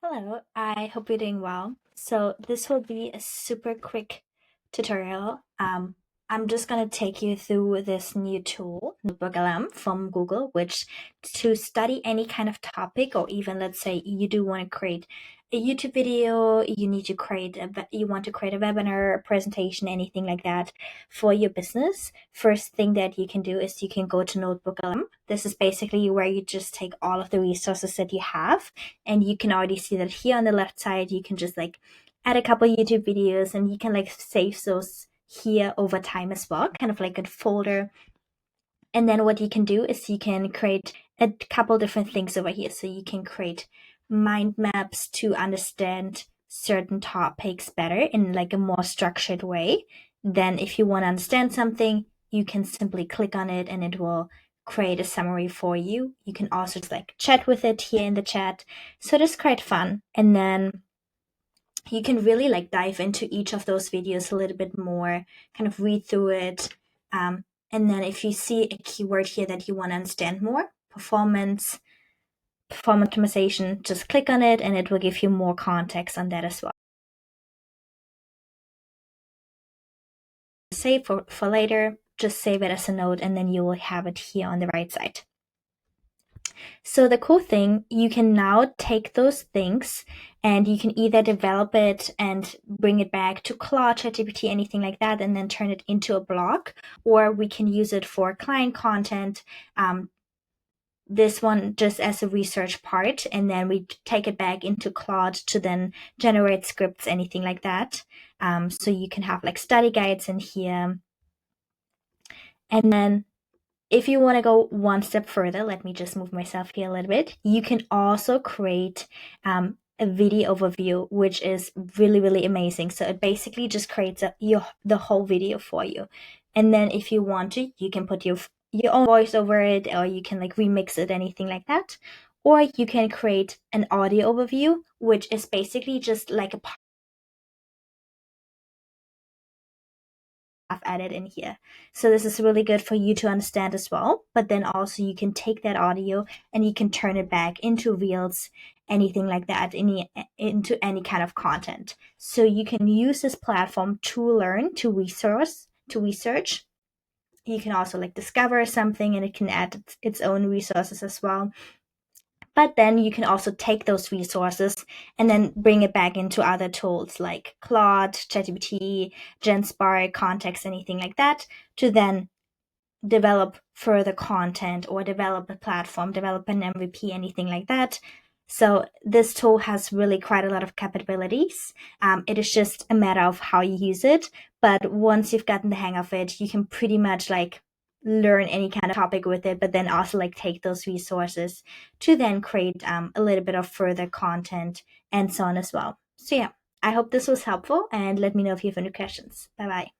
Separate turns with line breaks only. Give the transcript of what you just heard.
Hello, I hope you're doing well. So this will be a super quick tutorial. I'm just gonna take you through this new tool, Notebook LM from Google, which to study any kind of topic, or even let's say you do want to create a YouTube video, you want to create a webinar, a presentation, anything like that for your business. First thing that you can do is you can go to Notebook LM. This is basically where you just take all of the resources that you have, and you can already see that here on the left side you can just like add a couple YouTube videos, and you can like save those here over time as well, kind of like a folder. And then what you can do is you can create a couple different things over here. So you can create mind maps to understand certain topics better in like a more structured way. Then if you want to understand something, you can simply click on it and it will create a summary for you. You can also just like chat with it here in the chat. So it is quite fun. And then you can really like dive into each of those videos a little bit more, kind of read through it. And then if you see a keyword here that you want to understand more, performance optimization, just click on it and it will give you more context on that as well. Save for later, just save it as a note and then you will have it here on the right side. So the cool thing, you can now take those things and you can either develop it and bring it back to Claude, ChatGPT, anything like that, and then turn it into a blog, or we can use it for client content. This one just as a research part, and then we take it back into Claude to then generate scripts, anything like that. So you can have like study guides in here. And then if you want to go one step further, let me just move myself here a little bit. You can also create a video overview, which is really, really amazing. So it basically just creates the whole video for you. And then if you want to, you can put your own voice over it, or you can like remix it, anything like that. Or you can create an audio overview, which is basically just like a I've added in here. So this is really good for you to understand as well. But then also you can take that audio and you can turn it back into reels, anything like that, into any kind of content. So you can use this platform to learn, to research. You can also like discover something and it can add its own resources as well. But then you can also take those resources and then bring it back into other tools like Claude, ChatGPT, GenSpark, Context, anything like that, to then develop further content or develop a platform, develop an MVP, anything like that. So this tool has really quite a lot of capabilities. It is just a matter of how you use it. But once you've gotten the hang of it, you can pretty much like learn any kind of topic with it, but then also like take those resources to then create a little bit of further content and so on as well. So yeah, I hope this was helpful, and let me know if you have any questions. Bye bye.